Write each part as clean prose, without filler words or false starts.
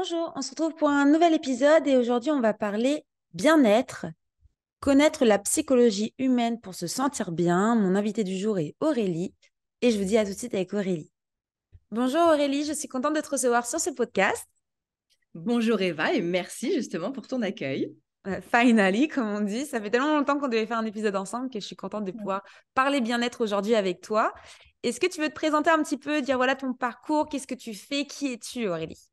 Bonjour, on se retrouve pour un nouvel épisode et aujourd'hui on va parler bien-être, connaître la psychologie humaine pour se sentir bien. Mon invité du jour est Aurélie et je vous dis à tout de suite avec Aurélie. Bonjour Aurélie, je suis contente de te recevoir sur ce podcast. Bonjour Eva et merci justement pour ton accueil. Finally, comme on dit, ça fait tellement longtemps qu'on devait faire un épisode ensemble que je suis contente de pouvoir parler bien-être aujourd'hui avec toi. Est-ce que tu veux te présenter un petit peu, dire voilà ton parcours, qu'est-ce que tu fais, qui es-tu Aurélie?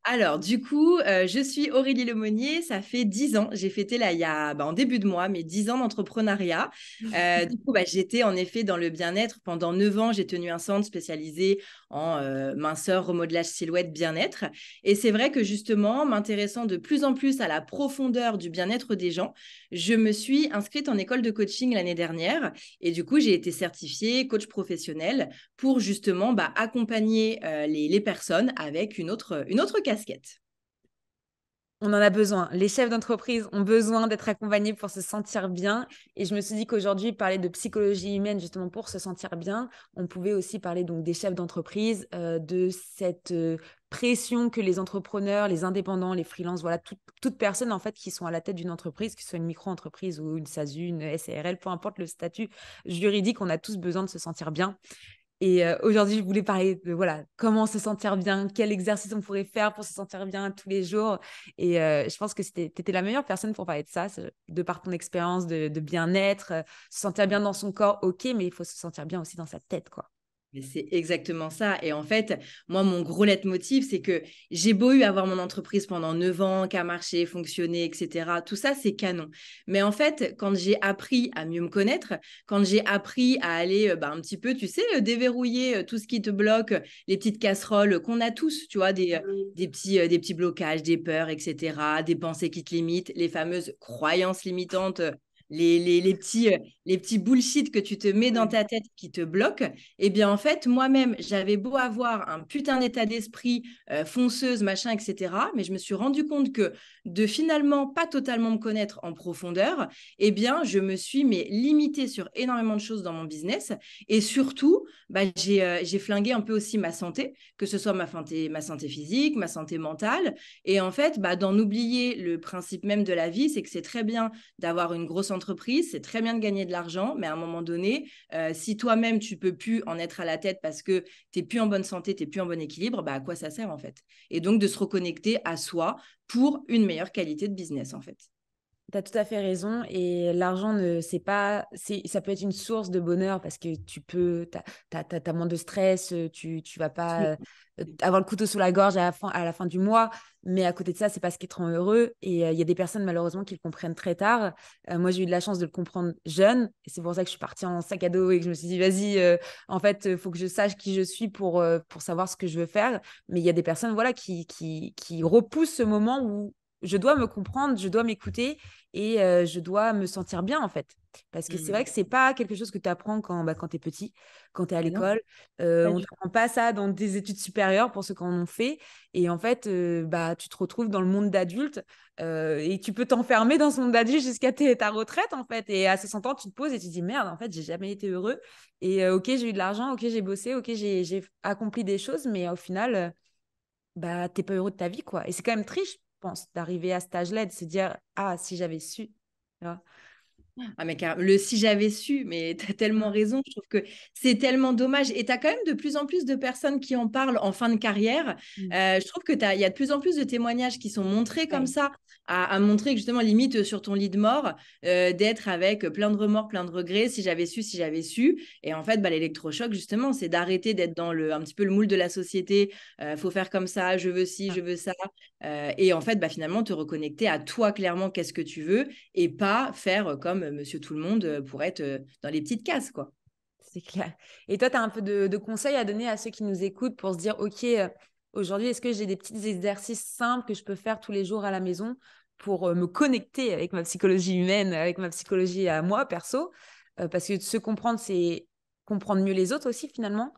Alors, du coup, je suis Aurélie Lemonnier. Ça fait 10 ans. J'ai fêté là, en début de mois, mes 10 ans d'entrepreneuriat. Du coup, j'étais en effet dans le bien-être. Pendant 9 ans, j'ai tenu un centre spécialisé en minceur, remodelage, silhouette, bien-être. Et c'est vrai que justement, m'intéressant de plus en plus à la profondeur du bien-être des gens, je me suis inscrite en école de coaching l'année dernière. Et du coup, j'ai été certifiée coach professionnel pour justement accompagner les personnes avec une autre casquette. On en a besoin. Les chefs d'entreprise ont besoin d'être accompagnés pour se sentir bien. Et je me suis dit qu'aujourd'hui, parler de psychologie humaine, justement pour se sentir bien, on pouvait aussi parler donc des chefs d'entreprise, de cette pression que les entrepreneurs, les indépendants, les freelances, voilà, toute personne en fait qui sont à la tête d'une entreprise, que ce soit une micro-entreprise ou une SASU, une SARL, peu importe le statut juridique, on a tous besoin de se sentir bien. Et aujourd'hui, je voulais parler de voilà, comment se sentir bien, quel exercice on pourrait faire pour se sentir bien tous les jours. Et je pense que tu étais la meilleure personne pour parler de ça, de par ton expérience de bien-être, se sentir bien dans son corps, ok, mais il faut se sentir bien aussi dans sa tête, quoi. Mais c'est exactement ça. Et en fait, moi, mon gros leitmotiv, c'est que j'ai beau eu avoir mon entreprise pendant 9 ans, qu'à marcher, fonctionner, etc. Tout ça, c'est canon. Mais en fait, quand j'ai appris à mieux me connaître, quand j'ai appris à aller un petit peu, tu sais, déverrouiller tout ce qui te bloque, les petites casseroles qu'on a tous, tu vois, des petits blocages, des peurs, etc., des pensées qui te limitent, les fameuses croyances limitantes. Les petits bullshit que tu te mets dans ta tête qui te bloquent, eh bien, en fait, moi-même, j'avais beau avoir un putain d'état d'esprit fonceuse, machin, etc. Mais je me suis rendu compte que de finalement pas totalement me connaître en profondeur, eh bien, je me suis limitée sur énormément de choses dans mon business. Et surtout, j'ai flingué un peu aussi ma santé, que ce soit ma santé physique, ma santé mentale. Et en fait, d'en oublier le principe même de la vie, c'est que c'est très bien d'avoir une grosse entreprise, c'est très bien de gagner de l'argent, mais à un moment donné, si toi-même, tu peux plus en être à la tête parce que tu n'es plus en bonne santé, tu n'es plus en bon équilibre, à quoi ça sert en fait? Et donc de se reconnecter à soi pour une meilleure qualité de business en fait. Tu as tout à fait raison. Et l'argent, ça peut être une source de bonheur parce que t'as moins de stress, tu vas pas avoir le couteau sous la gorge à la fin du mois. Mais à côté de ça, c'est pas ce qui te rend heureux. Et il y a des personnes, malheureusement, qui le comprennent très tard. Moi, j'ai eu de la chance de le comprendre jeune. Et c'est pour ça que je suis partie en sac à dos et que je me suis dit, vas-y, en fait, il faut que je sache qui je suis pour savoir ce que je veux faire. Mais il y a des personnes, voilà, qui repoussent ce moment où je dois me comprendre, je dois m'écouter et je dois me sentir bien en fait. Parce que c'est vrai que c'est pas quelque chose que tu apprends quand tu es petit, quand tu es à Mais non, l'école. pas On ne du t'apprend pas ça dans des études supérieures pour ceux qui en ont fait. Et en fait, tu te retrouves dans le monde d'adulte et tu peux t'enfermer dans ce monde d'adulte jusqu'à ta retraite en fait. Et à 60 ans, tu te poses et tu te dis merde, en fait, j'ai jamais été heureux. Et ok, j'ai eu de l'argent, ok, j'ai bossé, ok, j'ai accompli des choses, mais au final, t'es pas heureux de ta vie quoi. Et c'est quand même triste, je pense, d'arriver à cet âge-là et de se dire ah, si j'avais su. Tu vois. Ah, mais le si j'avais su, mais tu as tellement Mm. raison. Je trouve que c'est tellement dommage. Et tu as quand même de plus en plus de personnes qui en parlent en fin de carrière. Mm. Je trouve il y a de plus en plus de témoignages qui sont montrés comme Ouais. ça, à montrer que justement, limite sur ton lit de mort, d'être avec plein de remords, plein de regrets, si j'avais su, si j'avais su. Et en fait, l'électrochoc, justement, c'est d'arrêter d'être dans un petit peu le moule de la société. Faut faire comme ça, je veux ci, je veux ça. Et en fait, finalement, te reconnecter à toi clairement, qu'est-ce que tu veux et pas faire comme Monsieur Tout-le-Monde pour être dans les petites cases, quoi. C'est clair. Et toi, tu as un peu de conseils à donner à ceux qui nous écoutent pour se dire, OK, aujourd'hui, est-ce que j'ai des petits exercices simples que je peux faire tous les jours à la maison pour me connecter avec ma psychologie humaine, avec ma psychologie à moi, perso? Parce que se comprendre, c'est comprendre mieux les autres aussi, finalement.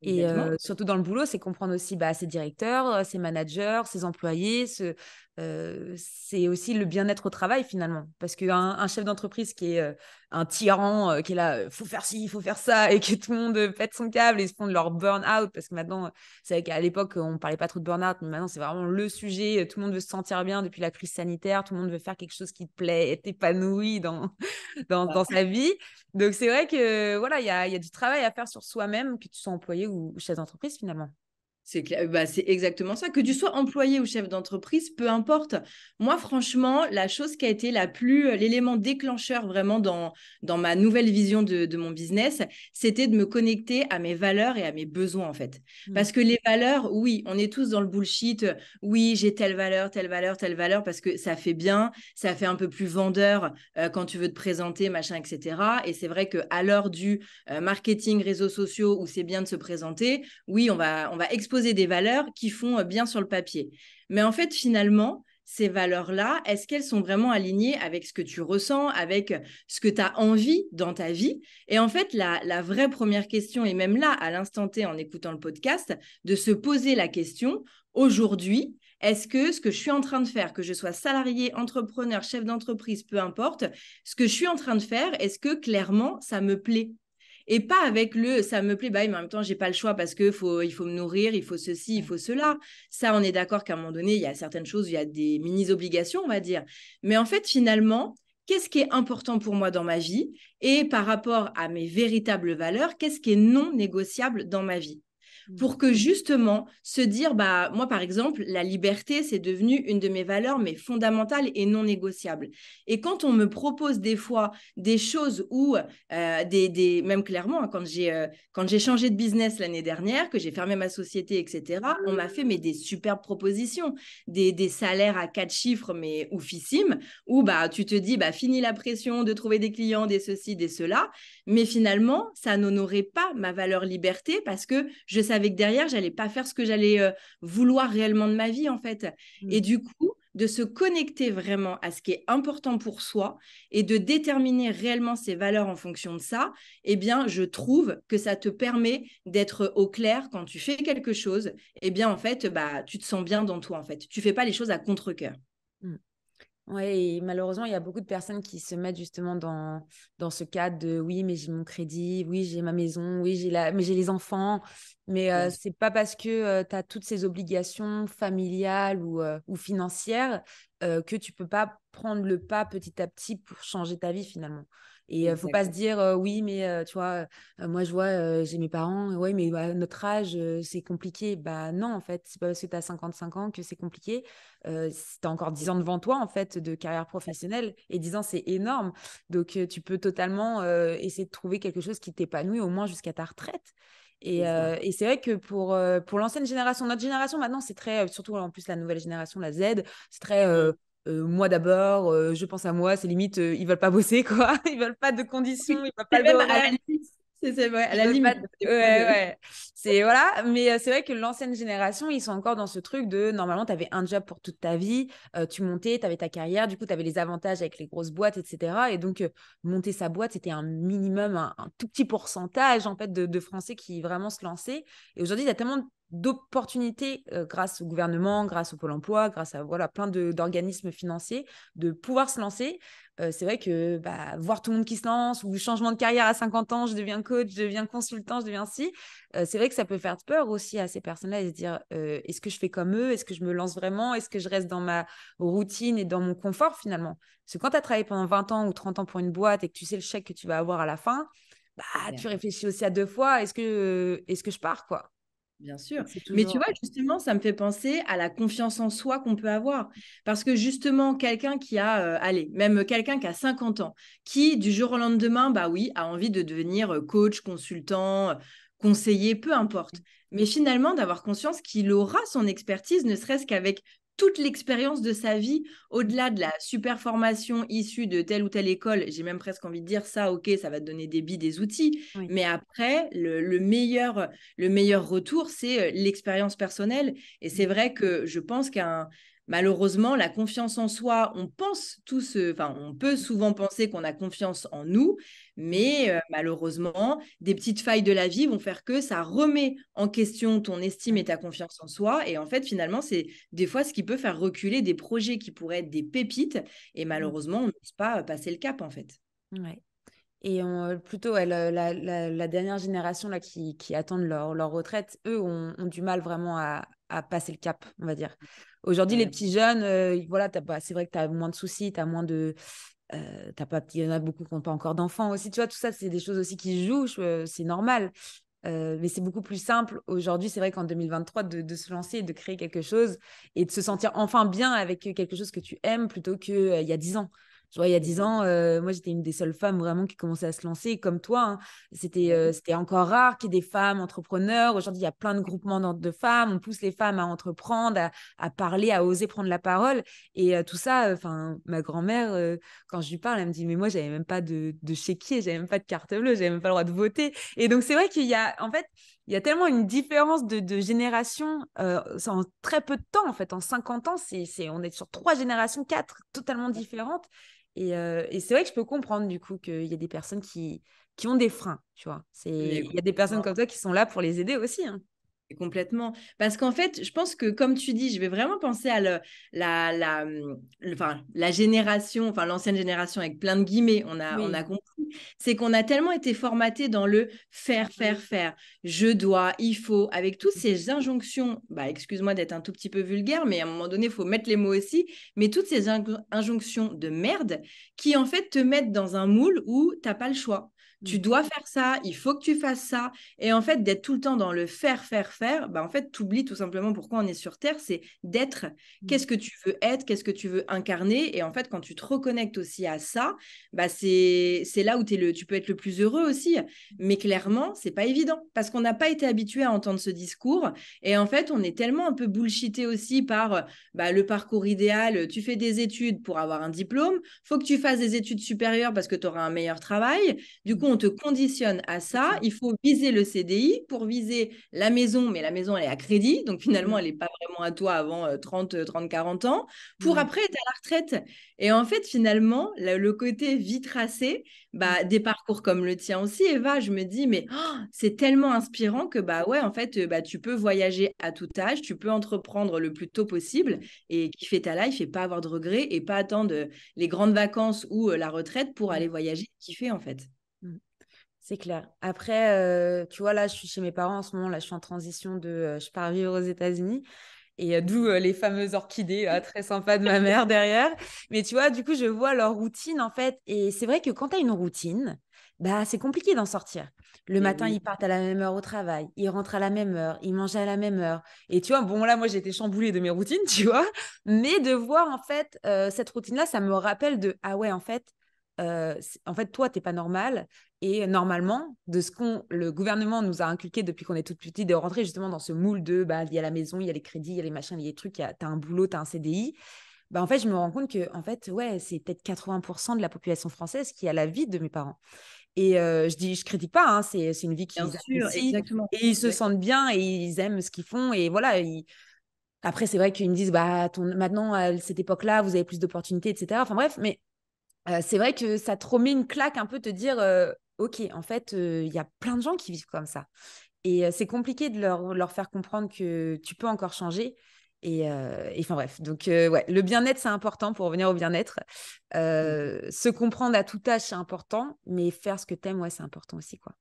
Et Complètement. surtout dans le boulot, c'est comprendre aussi ses directeurs, ses managers, ses employés. C'est aussi le bien-être au travail finalement. Parce qu'un chef d'entreprise qui est un tyran qui est là, faut faire ci, il faut faire ça, et que tout le monde pète son câble et se font de leur burn-out, parce que maintenant, c'est vrai qu'à l'époque, on parlait pas trop de burn-out, mais maintenant, c'est vraiment le sujet. Tout le monde veut se sentir bien depuis la crise sanitaire, tout le monde veut faire quelque chose qui te plaît, être épanoui dans sa vie. Donc, c'est vrai que voilà, il y a du travail à faire sur soi-même, que tu sois employé ou chef d'entreprise finalement. C'est clair, bah, c'est exactement ça. Que tu sois employé ou chef d'entreprise, peu importe. Moi, franchement, la chose qui a été l'élément déclencheur vraiment dans ma nouvelle vision de mon business, c'était de me connecter à mes valeurs et à mes besoins, en fait. Mm. Parce que les valeurs, oui, on est tous dans le bullshit. Oui, j'ai telle valeur, telle valeur, telle valeur, parce que ça fait bien, ça fait un peu plus vendeur quand tu veux te présenter, machin, etc. Et c'est vrai qu'à l'heure du marketing, réseaux sociaux, où c'est bien de se présenter, oui, on va exposer des valeurs qui font bien sur le papier. Mais en fait, finalement, ces valeurs-là, est-ce qu'elles sont vraiment alignées avec ce que tu ressens, avec ce que tu as envie dans ta vie? Et en fait, la vraie première question, et même là, à l'instant T, en écoutant le podcast, de se poser la question, aujourd'hui, est-ce que ce que je suis en train de faire, que je sois salarié, entrepreneur, chef d'entreprise, peu importe, ce que je suis en train de faire, est-ce que clairement, ça me plaît? Et pas avec ça me plaît, bah, mais en même temps, j'ai pas le choix parce qu'il faut me nourrir, il faut ceci, il faut cela. Ça, on est d'accord qu'à un moment donné, il y a certaines choses, il y a des mini-obligations, on va dire. Mais en fait, finalement, qu'est-ce qui est important pour moi dans ma vie? Et par rapport à mes véritables valeurs, qu'est-ce qui est non négociable dans ma vie? Mm. Pour que justement se dire, bah, moi par exemple, la liberté, c'est devenu une de mes valeurs, mais fondamentales et non négociables. Et quand on me propose des fois des choses où, même clairement, hein, quand j'ai changé de business l'année dernière, que j'ai fermé ma société, etc., on m'a fait mais, des superbes propositions, des salaires à 4 chiffres, mais oufissimes, où bah, tu te dis, bah, fini la pression de trouver des clients, des ceci, des cela. Mais finalement, ça n'honorait pas ma valeur liberté parce que je savais que derrière, j'allais pas faire ce que j'allais vouloir réellement de ma vie, en fait. Et Mm. du coup, de se connecter vraiment à ce qui est important pour soi et de déterminer réellement ses valeurs en fonction de ça, eh bien, je trouve que ça te permet d'être au clair quand tu fais quelque chose. Eh bien, en fait, bah, tu te sens bien dans toi, en fait. Tu fais pas les choses à contre-cœur. Mm. Ouais, et malheureusement, il y a beaucoup de personnes qui se mettent justement dans ce cadre de oui, mais j'ai mon crédit, oui, j'ai ma maison, oui, mais j'ai les enfants. Mais Bien sûr. c'est pas parce que tu as toutes ces obligations familiales ou financières que tu peux pas prendre le pas petit à petit pour changer ta vie finalement. Et faut pas se Exactement. dire oui, mais tu vois, moi je vois, j'ai mes parents, ouais, mais à notre âge, c'est compliqué. Bah non, en fait, c'est pas parce que tu as 55 ans que c'est compliqué. Tu as encore 10 ans devant toi, en fait, de carrière professionnelle. Et 10 ans, c'est énorme. Donc, tu peux totalement essayer de trouver quelque chose qui t'épanouit, au moins jusqu'à ta retraite. C'est ça. Et c'est vrai que pour l'ancienne génération, notre génération maintenant, c'est très, surtout en plus la nouvelle génération, la Z, c'est très moi d'abord, je pense à moi, c'est limite, ils veulent pas bosser, quoi. Ils veulent pas de conditions, Oui. ils veulent pas C'est même à d'horaire. la limite. C'est vrai, à Ils la veulent pas. limite. Ouais, ouais. C'est voilà. Mais c'est vrai que l'ancienne génération, ils sont encore dans ce truc de normalement, tu avais un job pour toute ta vie, tu montais, tu avais ta carrière, du coup, tu avais les avantages avec les grosses boîtes, etc. Et donc, monter sa boîte, c'était un minimum, un tout petit pourcentage en fait de Français qui vraiment se lançaient. Et aujourd'hui, il y a tellement d'opportunités grâce au gouvernement, grâce au Pôle emploi, grâce à voilà, plein d'organismes financiers, de pouvoir se lancer. C'est vrai que bah, voir tout le monde qui se lance ou changement de carrière à 50 ans, je deviens coach, je deviens consultant, je deviens ci, c'est vrai que ça peut faire peur aussi à ces personnes-là et se dire est-ce que je fais comme eux? Est-ce que je me lance vraiment? Est-ce que je reste dans ma routine et dans mon confort finalement? Parce que quand tu as travaillé pendant 20 ans ou 30 ans pour une boîte et que tu sais le chèque que tu vas avoir à la fin, bah, C'est clair. tu réfléchis aussi à deux fois est-ce que je pars quoi? Bien sûr. Donc, c'est Mais tu toujours. vois, justement, ça me fait penser à la confiance en soi qu'on peut avoir. Parce que justement, quelqu'un qui a, allez, même quelqu'un qui a 50 ans, qui du jour au lendemain, bah oui, a envie de devenir coach, consultant, conseiller, peu importe. Mais finalement, d'avoir conscience qu'il aura son expertise, ne serait-ce qu'avec toute l'expérience de sa vie, au-delà de la super formation issue de telle ou telle école, j'ai même presque envie de dire ça, ok, ça va te donner des billes, des outils, Oui. mais après, le meilleur retour, c'est l'expérience personnelle. Et c'est vrai que je pense malheureusement, la confiance en soi, on pense tous, enfin, on peut souvent penser qu'on a confiance en nous, mais malheureusement, des petites failles de la vie vont faire que ça remet en question ton estime et ta confiance en soi. Et en fait, finalement, c'est des fois ce qui peut faire reculer des projets qui pourraient être des pépites. Et malheureusement, on n'ose pas passer le cap, en fait. Ouais. Et plutôt, ouais, la dernière génération là, qui attendent leur retraite, eux ont du mal vraiment à passer le cap, on va dire. Aujourd'hui, les Ouais. petits jeunes, voilà, c'est vrai que tu as moins de soucis, tu as moins de. T'as pas, il y en a beaucoup qui n'ont pas encore d'enfants aussi. Tu vois, tout ça, c'est des choses aussi qui jouent, c'est normal. Mais c'est beaucoup plus simple aujourd'hui, c'est vrai qu'en 2023, de se lancer et de créer quelque chose et de se sentir enfin bien avec quelque chose que tu aimes plutôt qu'il y a 10 ans. Je vois, il y a 10 ans, moi, j'étais une des seules femmes vraiment qui commençait à se lancer comme toi, hein. C'était encore rare qu'il y ait des femmes entrepreneurs. Aujourd'hui, il y a plein de groupements de femmes. On pousse les femmes à entreprendre, à parler, à oser prendre la parole. Et tout ça, enfin, ma grand-mère, quand je lui parle, elle me dit, mais moi, j'avais même pas de chéquier, j'avais même pas de carte bleue, j'avais même pas le droit de voter. Et donc, c'est vrai qu'il y a, en fait, il y a tellement une différence de génération en très peu de temps, en fait. En 50 ans, on est sur 3 générations, 4 totalement différentes. Et c'est vrai que je peux comprendre, du coup, qu'il y a des personnes qui ont des freins, tu vois. Mais Il y a des personnes comme toi qui sont là pour les aider aussi, hein. complètement. Parce qu'en fait, je pense que, comme tu dis, je vais vraiment penser à enfin, la génération, enfin l'ancienne génération avec plein de guillemets, on a Oui. compris. C'est qu'on a tellement été formaté dans le faire, faire, faire. Je dois, il faut, avec toutes ces injonctions, bah, excuse-moi d'être un tout petit peu vulgaire, mais à un moment donné, il faut mettre les mots aussi, mais toutes ces injonctions de merde qui, en fait, te mettent dans un moule où tu n'as pas le choix. Tu Mm. dois faire ça, il faut que tu fasses ça. Et en fait, d'être tout le temps dans le faire, faire, faire, bah en fait, tu oublies tout simplement pourquoi on est sur Terre, c'est d'être. Mm. Qu'est-ce que tu veux être, qu'est-ce que tu veux incarner. Et en fait, quand tu te reconnectes aussi à ça, bah c'est là où tu peux être le plus heureux aussi. Mais clairement, c'est pas évident parce qu'on n'a pas été habitué à entendre ce discours. Et en fait, on est tellement un peu bullshité aussi par bah, le parcours idéal. Tu fais des études pour avoir un diplôme, faut que tu fasses des études supérieures parce que tu auras un meilleur travail. Du coup, on te conditionne à C'est ça. ça. Il faut viser le CDI pour viser la maison, mais la maison, elle est à crédit. Donc, finalement, elle Mm. n'est pas vraiment à toi avant 30, 40 ans, pour Ouais. après être à la retraite. Et en fait, finalement, le côté vie tracée, Mm. bah, des parcours comme le tien aussi, Eva, je me dis, mais c'est tellement inspirant que, bah ouais, en fait, bah, tu peux voyager à tout âge, tu peux entreprendre le plus tôt possible et kiffer ta life et pas avoir de regrets et pas attendre les grandes vacances ou la retraite pour aller Mm. voyager et kiffer, en fait. Mm. C'est clair. Après, tu vois, là, je suis chez mes parents en ce moment. Là, je suis en transition je pars vivre aux États-Unis. Et d'où les fameuses orchidées très sympas de ma mère derrière. Mais tu vois, du coup, je vois leur routine, en fait. Et c'est vrai que quand tu as une routine, bah, c'est compliqué d'en sortir. Le Et matin, oui. ils partent à la même heure au travail. Ils rentrent à la même heure. Ils mangent à la même heure. Et tu vois, bon, là, moi, j'ai été chamboulée de mes routines, tu vois. Mais de voir, en fait, cette routine-là, ça me rappelle ah ouais, en fait, toi, t'es pas normal. Et normalement, de ce le gouvernement nous a inculqué depuis qu'on est toute petite, de rentrer justement dans ce moule de, bah, il y a la maison, il y a les crédits, il y a les machins, il y a les trucs, t'as un boulot, t'as un CDI. Bah, en fait, je me rends compte que, en fait, ouais, c'est peut-être 80% de la population française qui a la vie de mes parents. Et je critique pas, hein, c'est une vie Bien qu'ils sûr, apprécient exactement. et ils se Exactement. sentent bien et ils aiment ce qu'ils font. Et voilà, après, c'est vrai qu'ils me disent, bah, maintenant, à cette époque-là, vous avez plus d'opportunités, etc. Enfin bref, mais c'est vrai que ça te remet une claque un peu, te dire, OK, en fait, il y a plein de gens qui vivent comme ça. Et c'est compliqué de leur faire comprendre que tu peux encore changer. Et enfin bref, donc ouais, le bien-être, c'est important pour revenir au bien-être. Se comprendre à tout âge, c'est important, mais faire ce que t'aimes, ouais, c'est important aussi, quoi.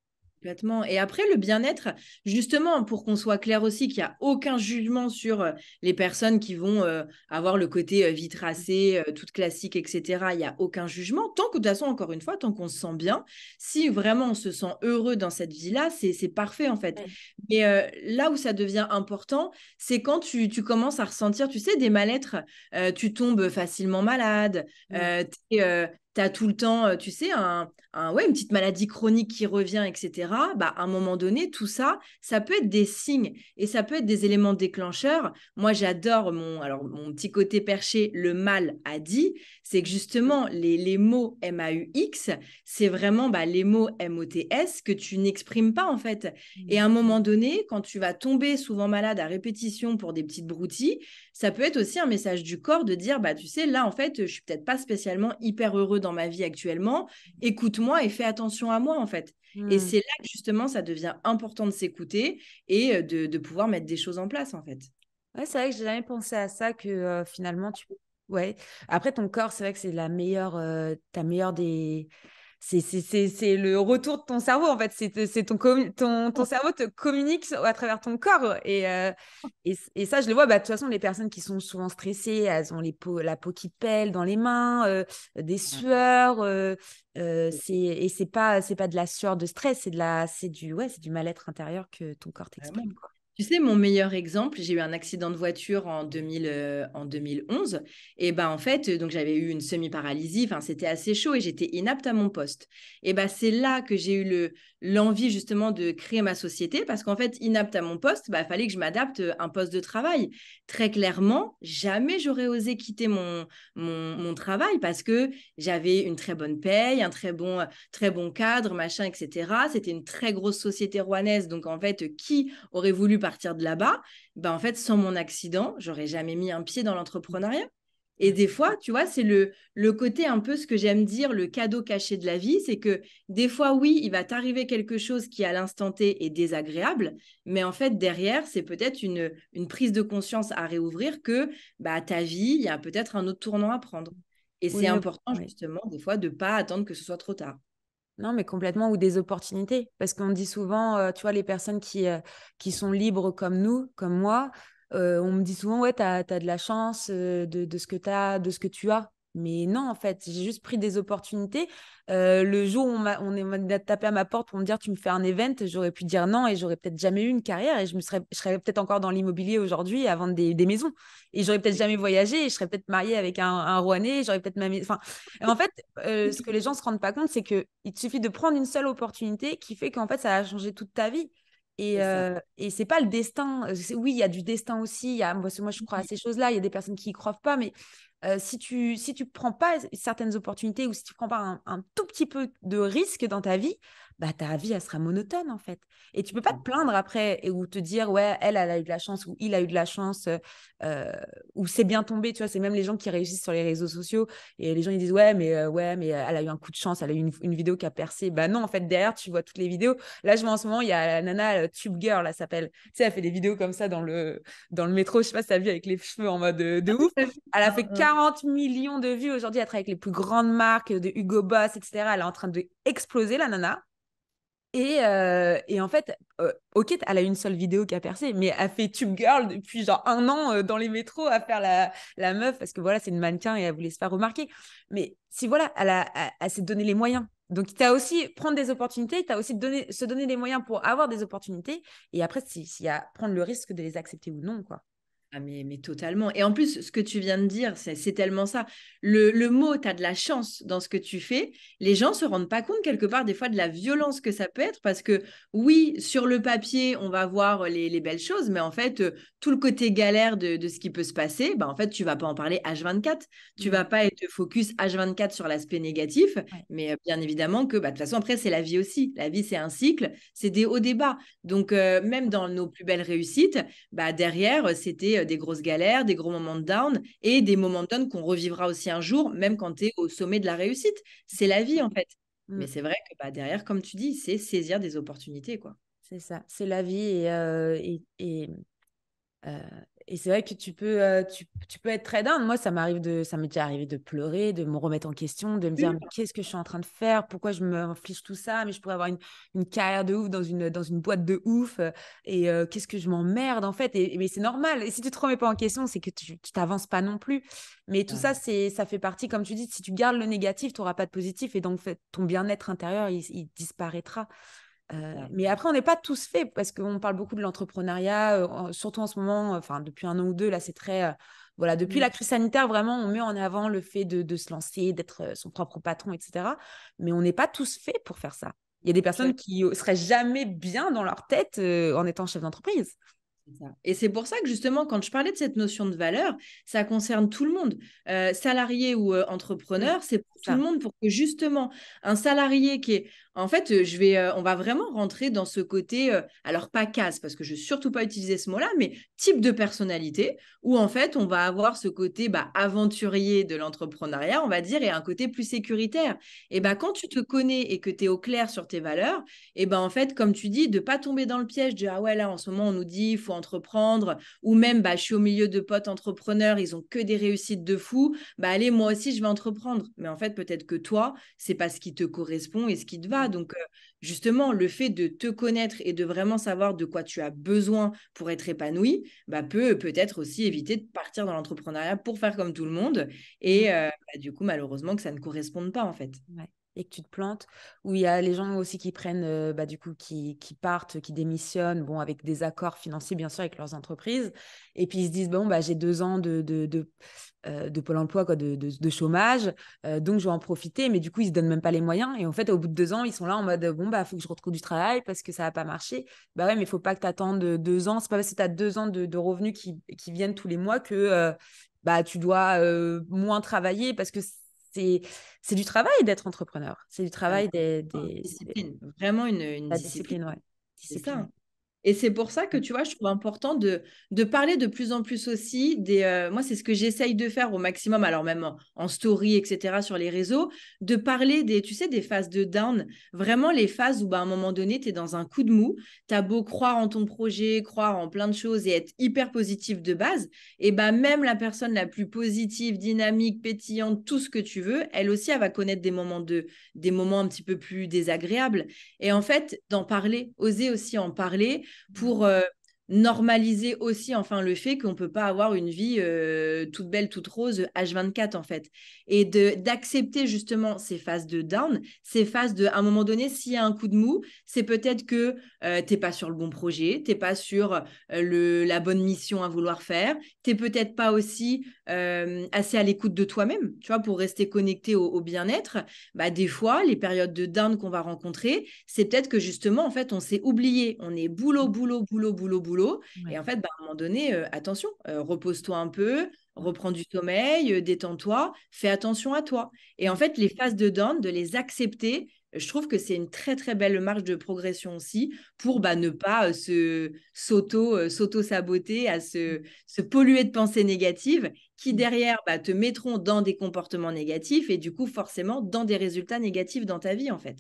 Complètement. Et après, le bien-être, justement, pour qu'on soit clair aussi qu'il n'y a aucun jugement sur les personnes qui vont avoir le côté vie tracée, toute classique, etc. Il n'y a aucun jugement. Tant que, de toute façon, encore une fois, tant qu'on se sent bien, si vraiment on se sent heureux dans cette vie-là, c'est parfait, en fait. Ouais. Mais là où ça devient important, c'est quand tu commences à ressentir, tu sais, des mal-être, tu tombes facilement malade, Mm. tu as tout le temps, tu sais, ouais, une petite maladie chronique qui revient, etc., bah, à un moment donné, tout ça, ça peut être des signes et ça peut être des éléments déclencheurs. Moi, j'adore alors, mon petit côté perché, le mal a dit, c'est que justement, les mots MAUX, c'est vraiment bah, les mots MOTS que tu n'exprimes pas en fait. Et Mm. à un moment donné, quand tu vas tomber souvent malade à répétition pour des petites broutilles, ça peut être aussi un message du corps de dire, bah, tu sais, là, en fait, je suis peut-être pas spécialement hyper heureux dans ma vie actuellement. Écoute-moi et fais attention à moi, en fait. Et Mm. c'est là que justement, ça devient important de s'écouter et de pouvoir mettre des choses en place, en fait. Ouais, c'est vrai que j'ai jamais pensé à ça, que finalement, ouais. Après, ton corps, c'est vrai que c'est ta meilleure des. c'est le retour de ton cerveau, en fait. C'est ton cerveau te communique à travers ton corps. Et ça, je le vois. Bah, de toute façon, les personnes qui sont souvent stressées, elles ont la peau qui pèle dans les mains, des sueurs. Et c'est pas de la sueur de stress, c'est du mal-être intérieur que ton corps Vraiment. t'exprime, quoi. Tu sais, mon meilleur exemple, j'ai eu un accident de voiture en 2011. Et ben en fait, donc j'avais eu une semi-paralysie. Enfin, c'était assez chaud et j'étais inapte à mon poste. Et ben c'est là que j'ai eu l'envie justement de créer ma société parce qu'en fait, inapte à mon poste, il fallait que je m'adapte à un poste de travail. Très clairement, jamais j'aurais osé quitter mon travail parce que j'avais une très bonne paye, un très bon cadre, machin, etc. C'était une très grosse société rouennaise. Donc en fait, qui aurait voulu partir de là-bas, en fait, sans mon accident, j'aurais jamais mis un pied dans l'entrepreneuriat. Et Ouais. des fois, tu vois, c'est le côté un peu ce que j'aime dire, le cadeau caché de la vie, c'est que des fois, oui, il va t'arriver quelque chose qui, à l'instant T, est désagréable, mais en fait, derrière, c'est peut-être une prise de conscience à réouvrir que ta vie, il y a peut-être un autre tournant à prendre. Et Oui, c'est mais important, ouais. justement, des fois, de ne pas attendre que ce soit trop tard. Non, mais complètement, ou des opportunités. Parce qu'on dit souvent, tu vois, les personnes qui sont libres comme nous, comme moi, on me dit souvent, ouais, tu as de la chance de ce que de ce que tu as. Mais non, en fait, j'ai juste pris des opportunités. Le jour où on m'a tapé à ma porte pour me dire, tu me fais un event, j'aurais pu dire non et j'aurais peut-être jamais eu une carrière et je serais peut-être encore dans l'immobilier aujourd'hui à vendre des maisons. Et j'aurais peut-être jamais voyagé et je serais peut-être mariée avec un Rouennais, j'aurais peut-être Enfin, en fait, ce que les gens se rendent pas compte, c'est qu'il te suffit de prendre une seule opportunité qui fait qu'en fait, ça a changé toute ta vie. C'est ça. Et c'est pas le destin. Oui, il y a du destin aussi. Moi, je crois à ces choses-là. Il y a des personnes qui y croient pas. Mais si tu prends pas certaines opportunités ou si tu prends pas un tout petit peu de risque dans ta vie, bah, ta vie, elle sera monotone, en fait. Et tu peux pas te plaindre après ou te dire, ouais, elle a eu de la chance ou il a eu de la chance euh, ou c'est bien tombé. Tu vois, c'est même les gens qui réussissent sur les réseaux sociaux et les gens, ils disent, ouais, mais elle a eu un coup de chance, elle a eu une vidéo qui a percé. Bah non, en fait, derrière, tu vois toutes les vidéos. Là, je vois en ce moment, il y a la nana Tube Girl, elle s'appelle. Tu sais, elle fait des vidéos comme ça dans le métro. Je sais pas si tu as vu avec les cheveux en mode de ouf. Elle a fait 40 millions de vues aujourd'hui. Elle travaille avec les plus grandes marques de Hugo Boss, etc. Elle est en train de exploser, la nana. Et en fait, ok, elle a une seule vidéo qui a percé, mais elle fait Tube Girl depuis genre un an dans les métros à faire la meuf parce que voilà, c'est une mannequin et elle voulait se faire remarquer. Mais si voilà, elle s'est donné les moyens. Donc, tu as aussi prendre des opportunités, tu as aussi se donner les moyens pour avoir des opportunités. Et après, s'il y a prendre le risque de les accepter ou non, quoi. Ah mais totalement. Et en plus, ce que tu viens de dire, c'est tellement ça. Le mot, tu as de la chance dans ce que tu fais. Les gens se rendent pas compte quelque part des fois de la violence que ça peut être parce que oui, sur le papier, on va voir les belles choses, mais en fait, tout le côté galère de ce qui peut se passer, en fait, tu vas pas en parler H24. Tu Mm. vas pas être focus H24 sur l'aspect négatif, Ouais. mais bien évidemment que de toute façon, après, c'est la vie aussi. La vie, c'est un cycle, c'est des hauts, des bas. Donc, même dans nos plus belles réussites, derrière, c'était des grosses galères, des gros moments de down et des moments de down qu'on revivra aussi un jour, même quand tu es au sommet de la réussite. C'est la vie, en fait. Mm. Mais c'est vrai que derrière, comme tu dis, c'est saisir des opportunités, quoi. C'est ça, c'est la vie Euh, et c'est vrai que tu peux être très down. Moi, ça m'est déjà arrivé de pleurer, de me remettre en question, de me dire, mais qu'est-ce que je suis en train de faire? Pourquoi je me inflige tout ça? Mais je pourrais avoir une carrière de ouf dans une boîte de ouf. Qu'est-ce que je m'emmerde, en fait? Mais c'est normal. Et si tu te remets pas en question, c'est que tu t'avances pas non plus. Mais tout ça, Ouais. ça fait partie, comme tu dis, si tu gardes le négatif, tu n'auras pas de positif. Et donc, en fait, ton bien-être intérieur, il disparaîtra. C'est ça. Mais après, on n'est pas tous faits parce qu'on parle beaucoup de l'entrepreneuriat, surtout en ce moment, enfin depuis un an ou deux, là c'est très... voilà, depuis Mm. la crise sanitaire, vraiment, on met en avant le fait de se lancer, d'être son propre patron, etc. Mais on n'est pas tous faits pour faire ça. Il y a des Je suis personnes qui seraient jamais bien dans leur tête en étant chef d'entreprise. C'est ça. Et c'est pour ça que justement, quand je parlais de cette notion de valeur, ça concerne tout le monde. Salarié ou Mm. entrepreneur, c'est pour C'est tout le ça. monde, pour que justement, un salarié qui est En fait, on va vraiment rentrer dans ce côté, alors pas case, parce que je ne veux surtout pas utiliser ce mot-là, mais type de personnalité, où en fait, on va avoir ce côté aventurier de l'entrepreneuriat, on va dire, et un côté plus sécuritaire. Et quand tu te connais et que tu es au clair sur tes valeurs, et en fait, comme tu dis, de ne pas tomber dans le piège de, ah ouais, là, en ce moment, on nous dit, il faut entreprendre, ou même, je suis au milieu de potes entrepreneurs, ils ont que des réussites de fou, allez, moi aussi, je vais entreprendre. Mais en fait, peut-être que toi, c'est pas ce qui te correspond et ce qui te va. Donc, justement, le fait de te connaître et de vraiment savoir de quoi tu as besoin pour être épanoui, peut peut-être aussi éviter de partir dans l'entrepreneuriat pour faire comme tout le monde. Et du coup, malheureusement, que ça ne corresponde pas, en fait. Ouais. Et que tu te plantes, où il y a les gens aussi qui prennent, du coup, qui partent, qui démissionnent, bon, avec des accords financiers, bien sûr, avec leurs entreprises. Et puis, ils se disent, bon, j'ai 2 ans de Pôle emploi, quoi, de chômage, donc je vais en profiter. Mais du coup, ils se donnent même pas les moyens. Et en fait, au bout de 2 ans, ils sont là en mode, bon, faut que je retrouve du travail parce que ça va pas marcher. Bah ouais, mais il faut pas que tu attendes 2 ans. C'est pas parce que tu as 2 ans de revenus qui viennent tous les mois que tu dois moins travailler parce que c'est du travail d'être entrepreneur. C'est du travail Discipline, vraiment une la discipline. discipline, ouais. C'est ça, Discipline. hein. Et c'est pour ça que, tu vois, je trouve important de parler de plus en plus aussi moi, c'est ce que j'essaye de faire au maximum, alors même en story, etc., sur les réseaux, de parler tu sais, des phases de down, vraiment les phases où, à un moment donné, tu es dans un coup de mou, tu as beau croire en ton projet, croire en plein de choses et être hyper positif de base, et même la personne la plus positive, dynamique, pétillante, tout ce que tu veux, elle aussi, elle va connaître des moments un petit peu plus désagréables. Et en fait, d'en parler, oser aussi en parler, pour normaliser aussi enfin le fait qu'on ne peut pas avoir une vie toute belle, toute rose H24 en fait. Et d'accepter justement ces phases de down, ces phases de, à un moment donné, s'il y a un coup de mou, c'est peut-être que tu n'es pas sur le bon projet, tu n'es pas sur la bonne mission à vouloir faire, tu n'es peut-être pas aussi assez à l'écoute de toi-même, tu vois, pour rester connecté au bien-être. Des fois, les périodes de down qu'on va rencontrer, c'est peut-être que justement, en fait, on s'est oublié. On est boulot, boulot, boulot, boulot, boulot. Et Ouais. en fait, à un moment donné, attention, repose-toi un peu, reprends du sommeil, détends-toi, fais attention à toi. Et en fait, les phases de down, de les accepter, je trouve que c'est une très, très belle marge de progression aussi pour ne pas s'auto-saboter, se polluer de pensées négatives qui derrière te mettront dans des comportements négatifs et du coup forcément dans des résultats négatifs dans ta vie en fait.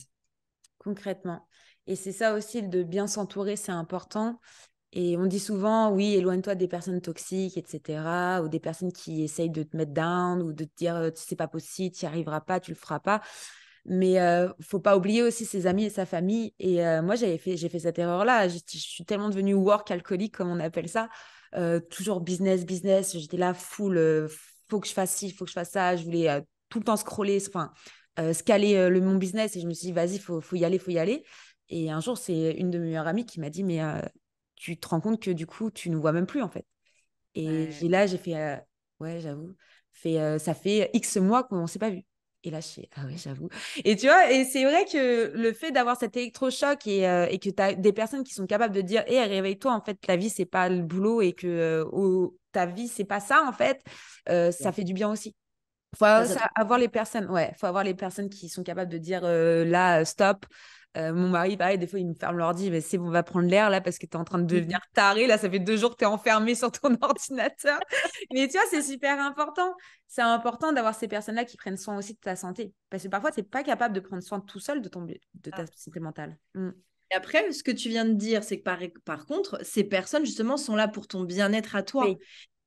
Concrètement. Et c'est ça aussi, de bien s'entourer, c'est important. Et on dit souvent, oui, éloigne-toi des personnes toxiques, etc., ou des personnes qui essayent de te mettre down, ou de te dire, c'est pas possible, tu n'y arriveras pas, tu le feras pas. Mais faut pas oublier aussi ses amis et sa famille. Et moi, j'ai fait cette erreur-là. Je suis tellement devenue work alcoolique, comme on appelle ça. Toujours business, business. J'étais là, full, faut que je fasse ci, faut que je fasse ça. Je voulais tout le temps scroller, enfin, scaler mon business. Et je me suis dit, vas-y, faut y aller, faut y aller. Et un jour, c'est une de mes meilleures amies qui m'a dit, mais tu te rends compte que du coup, tu ne vois même plus, en fait. Et Ouais. j'ai fait, ouais, j'avoue, ça fait X mois qu'on ne s'est pas vu. Et là, je fais, ah ouais, j'avoue. Et tu vois, et c'est vrai que le fait d'avoir cet électrochoc et que tu as des personnes qui sont capables de dire, hé, réveille-toi, en fait, la vie, c'est pas le boulot et que ta vie, c'est pas ça, en fait, ça fait du bien aussi. Ça Avoir les personnes, ouais, faut avoir les personnes qui sont capables de dire là, stop. Mon mari, pareil, des fois, il me ferme l'ordi, mais c'est bon, on va prendre l'air là parce que tu es en train de devenir taré. Là, ça fait 2 jours que tu es enfermé sur ton ordinateur. Mais tu vois, c'est super important. C'est important d'avoir ces personnes-là qui prennent soin aussi de ta santé. Parce que parfois, tu n'es pas capable de prendre soin tout seul de ta santé mentale. Et après, ce que tu viens de dire, c'est que par contre, ces personnes, justement, sont là pour ton bien-être à toi. Oui,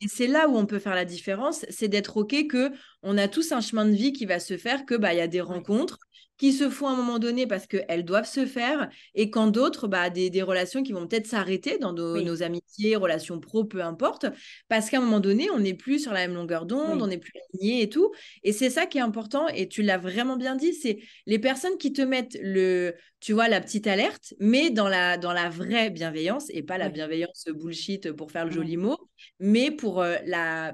Et c'est là où on peut faire la différence, c'est d'être OK que on a tous un chemin de vie qui va se faire, que il y a des ouais, rencontres qui se font à un moment donné parce qu'elles doivent se faire, et quand d'autres, des relations qui vont peut-être s'arrêter dans oui, nos amitiés, relations pro, peu importe, parce qu'à un moment donné, on n'est plus sur la même longueur d'onde, on oui, n'est plus aligné et tout. Et c'est ça qui est important, et tu l'as vraiment bien dit, c'est les personnes qui te mettent tu vois, la petite alerte, mais dans la vraie bienveillance, et pas la oui. bienveillance bullshit pour faire le Ouais. joli mot, mais pour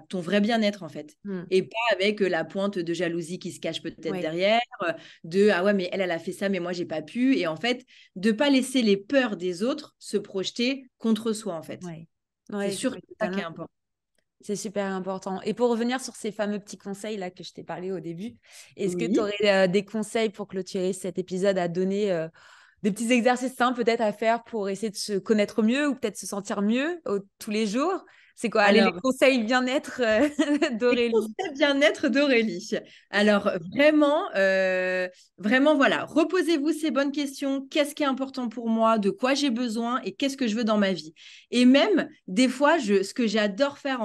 ton vrai bien-être en fait. Mm. Et pas avec la pointe de jalousie qui se cache peut-être Ouais. derrière, de ah ouais, mais elle a fait ça, mais moi, j'ai pas pu. Et en fait, de pas laisser les peurs des autres se projeter contre soi en fait. Ouais. C'est Ouais, surtout ouais, ça qui est totalement. important. C'est super important. Et pour revenir sur ces fameux petits conseils là que je t'ai parlé au début, est-ce que tu Oui. aurais des conseils pour clôturer cet épisode à donner des petits exercices simples peut-être à faire pour essayer de se connaître mieux ou peut-être se sentir mieux tous les jours? C'est quoi? Allez, les Alors, conseils bien-être les d'Aurélie. conseils bien-être d'Aurélie. Alors, vraiment, voilà, reposez-vous ces bonnes questions. Qu'est-ce qui est important pour moi? De quoi j'ai besoin? Et qu'est-ce que je veux dans ma vie? Et même, des fois, ce que j'adore faire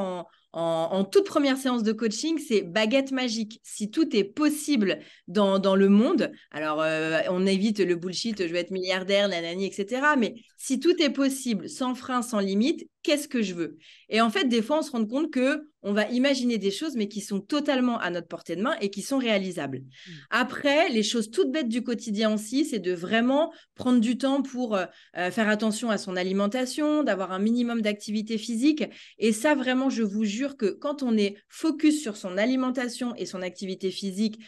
en toute première séance de coaching, c'est baguette magique. Si tout est possible dans le monde, alors on évite le bullshit, je vais être milliardaire, nanani, etc. Mais si tout est possible, sans frein, sans limite, qu'est-ce que je veux? Et en fait, des fois, on se rend compte que on va imaginer des choses, mais qui sont totalement à notre portée de main et qui sont réalisables. Après, les choses toutes bêtes du quotidien aussi, c'est de vraiment prendre du temps pour faire attention à son alimentation, d'avoir un minimum d'activité physique. Et ça, vraiment, je vous jure que quand on est focus sur son alimentation et son activité physique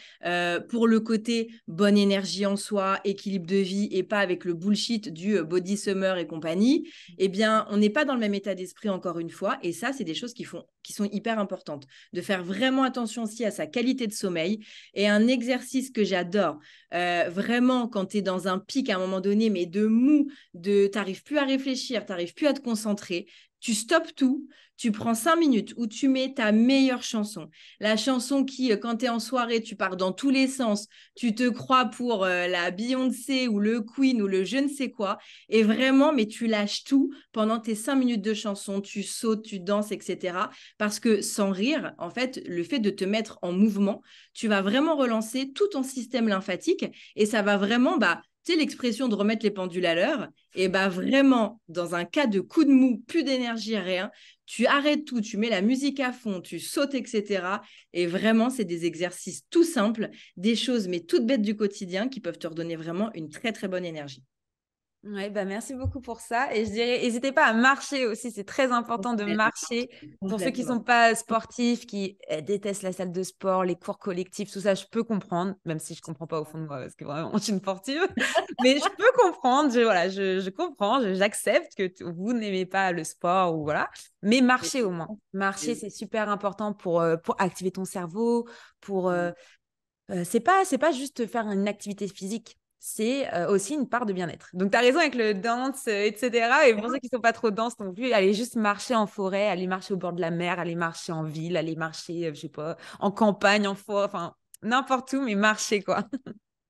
pour le côté bonne énergie en soi, équilibre de vie et pas avec le bullshit du body summer et compagnie, eh bien, on n'est pas dans le même état d'esprit encore une fois. Et ça, c'est des choses qui sont hyper importantes. De faire vraiment attention aussi à sa qualité de sommeil. Et un exercice que j'adore, vraiment quand tu es dans un pic à un moment donné, mais de mou, tu n'arrives plus à réfléchir, tu n'arrives plus à te concentrer, tu stoppes tout, tu prends 5 minutes où tu mets ta meilleure chanson. La chanson qui, quand tu es en soirée, tu pars dans tous les sens, tu te crois pour la Beyoncé ou le Queen ou le je ne sais quoi. Et vraiment, mais tu lâches tout pendant tes 5 minutes de chanson, tu sautes, tu danses, etc. Parce que sans rire, en fait, le fait de te mettre en mouvement, tu vas vraiment relancer tout ton système lymphatique et ça va vraiment, tu sais, l'expression de remettre les pendules à l'heure, et vraiment, dans un cas de coup de mou, plus d'énergie, rien, tu arrêtes tout, tu mets la musique à fond, tu sautes, etc. Et vraiment, c'est des exercices tout simples, des choses mais toutes bêtes du quotidien qui peuvent te redonner vraiment une très, très bonne énergie. Ouais, bah merci beaucoup pour ça. Et je dirais, n'hésitez pas à marcher aussi. C'est très important de Complètement. marcher. Pour ceux qui Complètement. sont pas sportifs, qui détestent la salle de sport, les cours collectifs, tout ça, je peux comprendre, même si je comprends pas au fond de moi, parce que vraiment, je suis une sportive. Mais je peux comprendre. Voilà, je comprends, j'accepte que vous n'aimez pas le sport ou voilà. Mais marcher au moins. Marcher, c'est super important pour activer ton cerveau, pour c'est pas juste faire une activité physique, c'est aussi une part de bien-être. Donc, tu as raison avec le dance, etc. Et pour ceux qui ne sont pas trop denses non plus, aller juste marcher en forêt, aller marcher au bord de la mer, aller marcher en ville, aller marcher, je sais pas, en campagne, en forêt, enfin, n'importe où, mais marcher, quoi.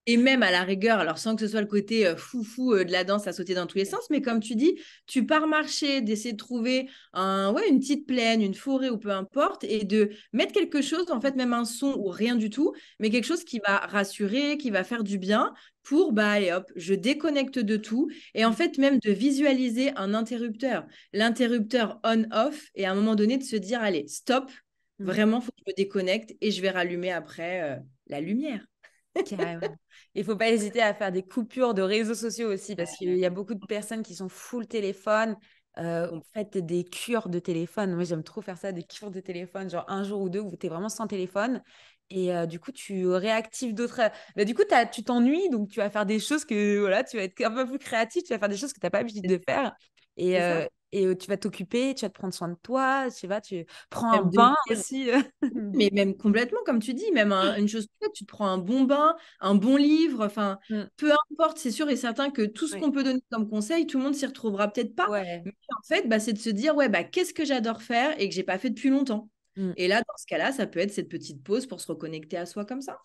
Et même à la rigueur, alors sans que ce soit le côté foufou de la danse à sauter dans tous les sens, mais comme tu dis, tu pars marcher, d'essayer de trouver une petite plaine, une forêt ou peu importe, et de mettre quelque chose, en fait même un son ou rien du tout, mais quelque chose qui va rassurer, qui va faire du bien pour, allez hop, je déconnecte de tout. Et en fait même de visualiser un interrupteur, l'interrupteur on-off, et à un moment donné de se dire, allez, stop, Mm. vraiment, il faut que je me déconnecte et je vais rallumer après la lumière. Carrément. Il faut pas hésiter à faire des coupures de réseaux sociaux aussi, parce qu'il y a beaucoup de personnes qui sont full téléphone. Faites des cures de téléphone. Moi, j'aime trop faire ça, des cures de téléphone, genre un jour ou deux où tu es vraiment sans téléphone. Et du coup, tu réactives d'autres. Bah, du coup, tu t'ennuies, donc tu vas faire des choses que, voilà, tu vas être un peu plus créatif, tu vas faire des choses que tu n'as pas l'habitude de faire. Et, C'est ça. tu vas t'occuper, tu vas te prendre soin de toi, tu vas, tu prends un Même de bain lire, aussi. mais même complètement, comme tu dis, même une chose toute faite, tu te prends un bon bain, un bon livre, enfin, Mm. peu importe, c'est sûr et certain que tout ce Ouais. qu'on peut donner comme conseil, tout le monde s'y retrouvera peut-être pas. Ouais. Mais en fait, c'est de se dire, ouais, qu'est-ce que j'adore faire et que j'ai pas fait depuis longtemps. Mm. Et là, dans ce cas-là, ça peut être cette petite pause pour se reconnecter à soi comme ça.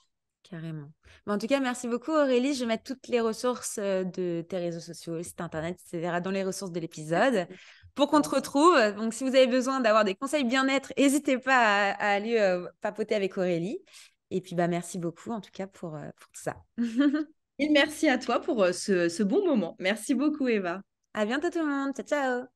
Carrément. Mais en tout cas, merci beaucoup Aurélie. Je vais mettre toutes les ressources de tes réseaux sociaux, site internet, etc. dans les ressources de l'épisode pour qu'on te Merci. retrouve. Donc, si vous avez besoin d'avoir des conseils bien-être, n'hésitez pas à aller papoter avec Aurélie. Et puis, merci beaucoup en tout cas pour tout ça. Et merci à toi pour ce bon moment. Merci beaucoup, Eva. À bientôt tout le monde. Ciao, ciao.